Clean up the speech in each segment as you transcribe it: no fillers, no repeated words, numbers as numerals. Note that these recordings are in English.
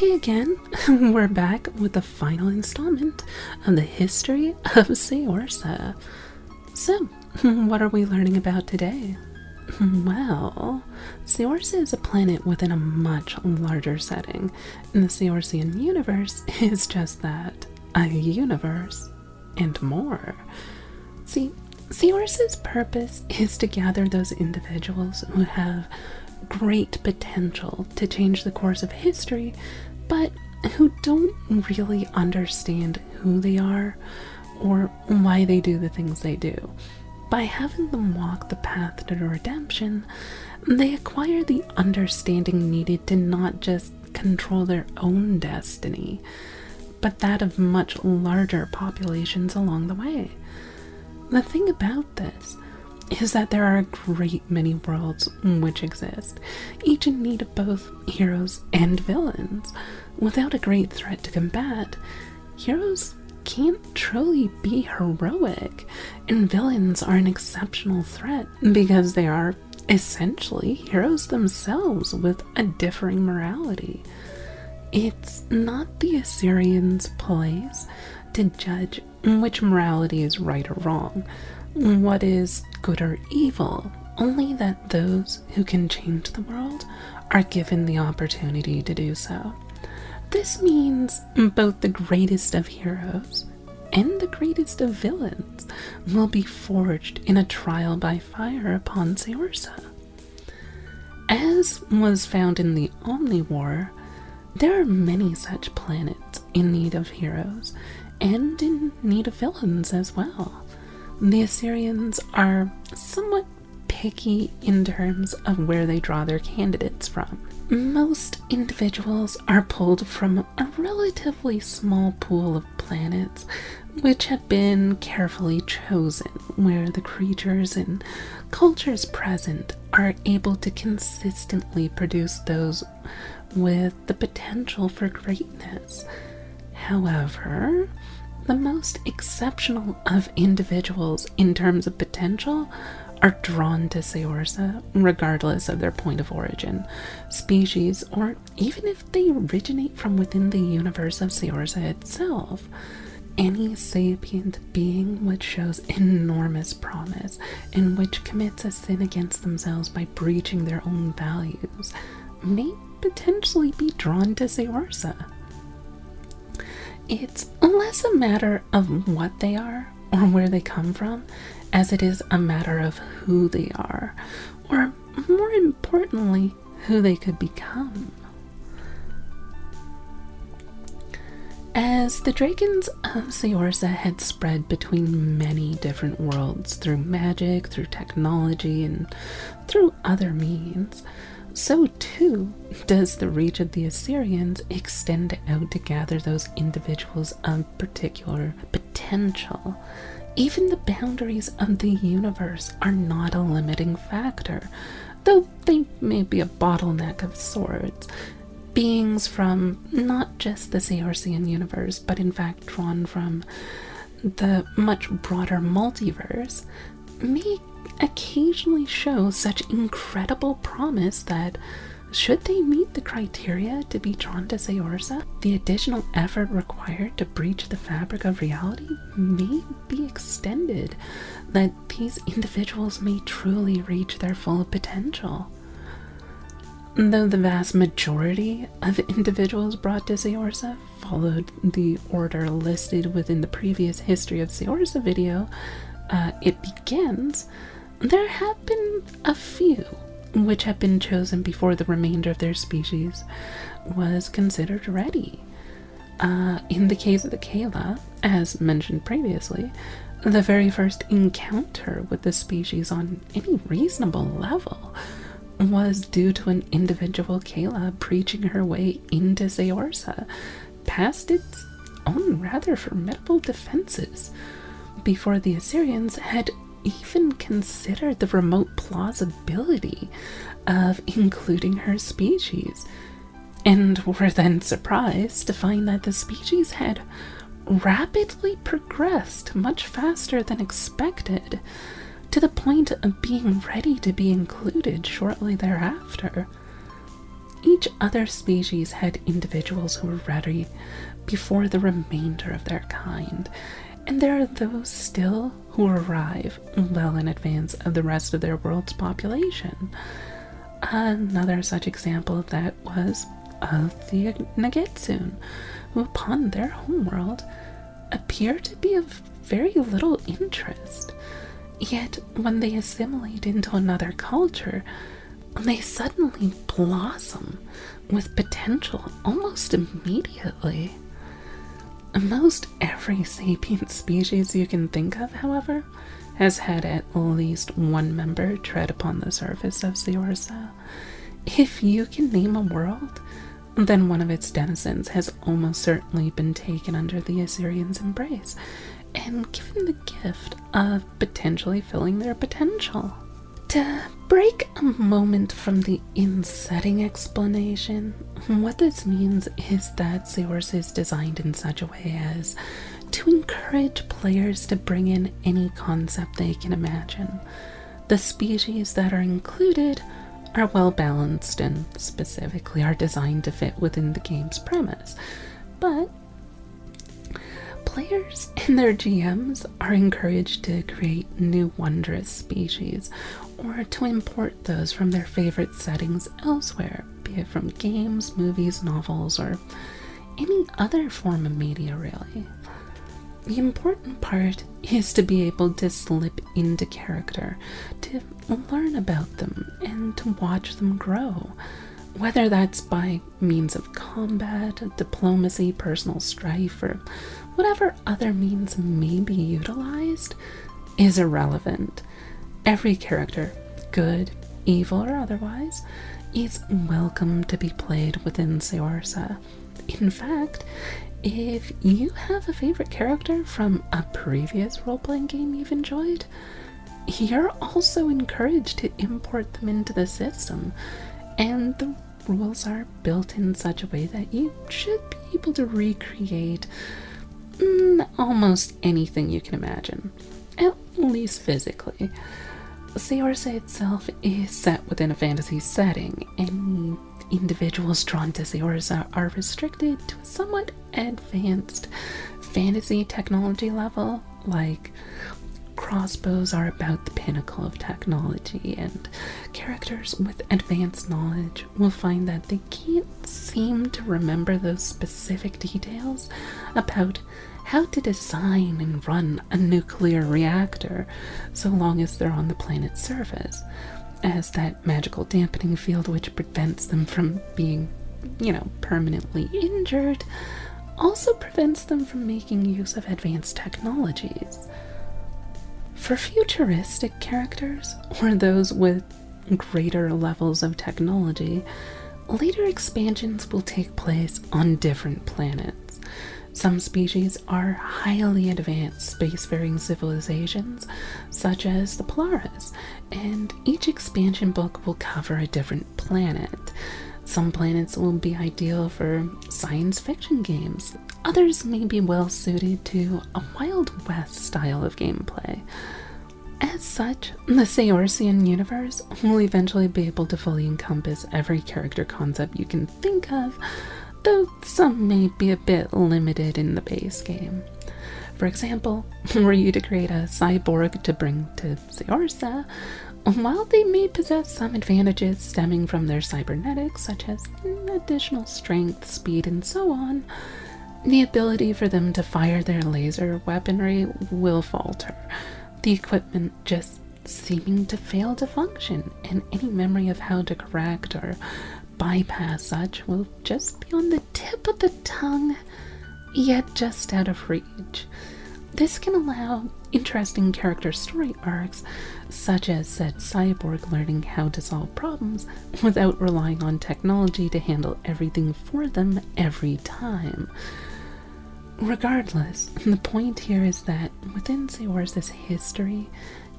Hey again, we're back with the final installment of the history of Saorsa. So, what are we learning about today? Well, Saorsa is a planet within a much larger setting, and the Saorsian universe is just that, a universe, and more. See, Saorsa's purpose is to gather those individuals who have great potential to change the course of history, but who don't really understand who they are or why they do the things they do. By having them walk the path to redemption, they acquire the understanding needed to not just control their own destiny, but that of much larger populations along the way. The thing about this is that there are a great many worlds which exist, each in need of both heroes and villains. Without a great threat to combat, heroes can't truly be heroic, and villains are an exceptional threat because they are essentially heroes themselves with a differing morality. It's not the Assyrians' place to judge which morality is right or wrong, what is good or evil, only that those who can change the world are given the opportunity to do so. This means both the greatest of heroes and the greatest of villains will be forged in a trial by fire upon Saorsa. As was found in the Omni-War, there are many such planets in need of heroes and in need of villains as well. The Assyrians are somewhat picky in terms of where they draw their candidates from. Most individuals are pulled from a relatively small pool of planets which have been carefully chosen, where the creatures and cultures present are able to consistently produce those with the potential for greatness. However, the most exceptional of individuals in terms of potential are drawn to Saorsa, regardless of their point of origin, species, or even if they originate from within the universe of Saorsa itself. Any sapient being which shows enormous promise and which commits a sin against themselves by breaching their own values may potentially be drawn to Saorsa. It's less a matter of what they are or where they come from, as it is a matter of who they are, or more importantly, who they could become. As the dragons of Saorsa had spread between many different worlds through magic, through technology, and through other means, so too does the reach of the Assyrians extend out to gather those individuals of particular potential. Even the boundaries of the universe are not a limiting factor, though they may be a bottleneck of sorts. Beings from not just the Saorsian universe, but in fact drawn from the much broader multiverse, may occasionally show such incredible promise that, should they meet the criteria to be drawn to Saorsa, the additional effort required to breach the fabric of reality may be extended, that these individuals may truly reach their full potential. Though the vast majority of individuals brought to Saorsa followed the order listed within the previous History of Saorsa video, it begins, there have been a few which have been chosen before the remainder of their species was considered ready. In the case of the Kayla, as mentioned previously, the very first encounter with the species on any reasonable level was due to an individual Kayla preaching her way into Saorsa, past its own rather formidable defenses, before the Assyrians had even considered the remote plausibility of including her species, and were then surprised to find that the species had rapidly progressed much faster than expected, to the point of being ready to be included shortly thereafter. each other species had individuals who were ready before the remainder of their kind, and there are those still who arrive well in advance of the rest of their world's population. Another such example of that was the Nagetsun, who upon their homeworld appear to be of very little interest. Yet when they assimilate into another culture, they suddenly blossom with potential almost immediately. Most every sapient species you can think of, however, has had at least one member tread upon the surface of Saorsa. If you can name a world, then one of its denizens has almost certainly been taken under the Assyrians' embrace and given the gift of potentially filling their potential. To break a moment from the in-setting explanation, what this means is that Saorsa is designed in such a way as to encourage players to bring in any concept they can imagine. The species that are included are well balanced and specifically are designed to fit within the game's premise, but players and their GMs are encouraged to create new wondrous species or to import those from their favorite settings elsewhere, be it from games, movies, novels, or any other form of media, really. The important part is to be able to slip into character, to learn about them, and to watch them grow. Whether that's by means of combat, diplomacy, personal strife, or whatever other means may be utilized, is irrelevant. Every character, good, evil, or otherwise, is welcome to be played within Saorsa. In fact, if you have a favorite character from a previous role-playing game you've enjoyed, you're also encouraged to import them into the system, and the rules are built in such a way that you should be able to recreate almost anything you can imagine, at least physically. Saorsa itself is set within a fantasy setting, and individuals drawn to Saorsa are restricted to a somewhat advanced fantasy technology level. Like, crossbows are about the pinnacle of technology, and characters with advanced knowledge will find that they can't seem to remember those specific details about how to design and run a nuclear reactor so long as they're on the planet's surface, as that magical dampening field which prevents them from being, permanently injured also prevents them from making use of advanced technologies. For futuristic characters, or those with greater levels of technology, later expansions will take place on different planets. Some species are highly advanced spacefaring civilizations, such as the Polaris, and each expansion book will cover a different planet. Some planets will be ideal for science fiction games. Others may be well suited to a Wild West style of gameplay. As such, the Saorsian universe will eventually be able to fully encompass every character concept you can think of, though some may be a bit limited in the base game. For example, were you to create a cyborg to bring to Saorsa, while they may possess some advantages stemming from their cybernetics, such as additional strength, speed, and so on, the ability for them to fire their laser weaponry will falter, the equipment just seeming to fail to function, and any memory of how to correct or bypass such will just be on the tip of the tongue, yet just out of reach. This can allow interesting character story arcs, such as said cyborg learning how to solve problems without relying on technology to handle everything for them every time. Regardless, the point here is that within Saorsa's history,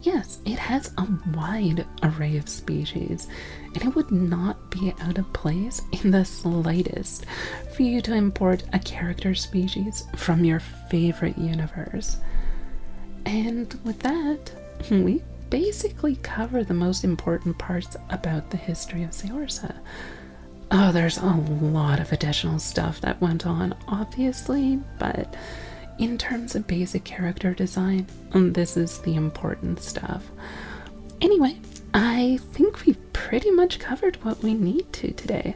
yes, it has a wide array of species, and it would not be out of place in the slightest for you to import a character species from your favorite universe. And with that, we basically cover the most important parts about the history of Saorsa. Oh, there's a lot of additional stuff that went on, obviously, but in terms of basic character design, this is the important stuff. Anyway, I think we've pretty much covered what we need to today.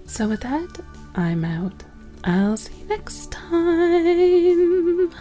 So with that, I'm out. I'll see you next time.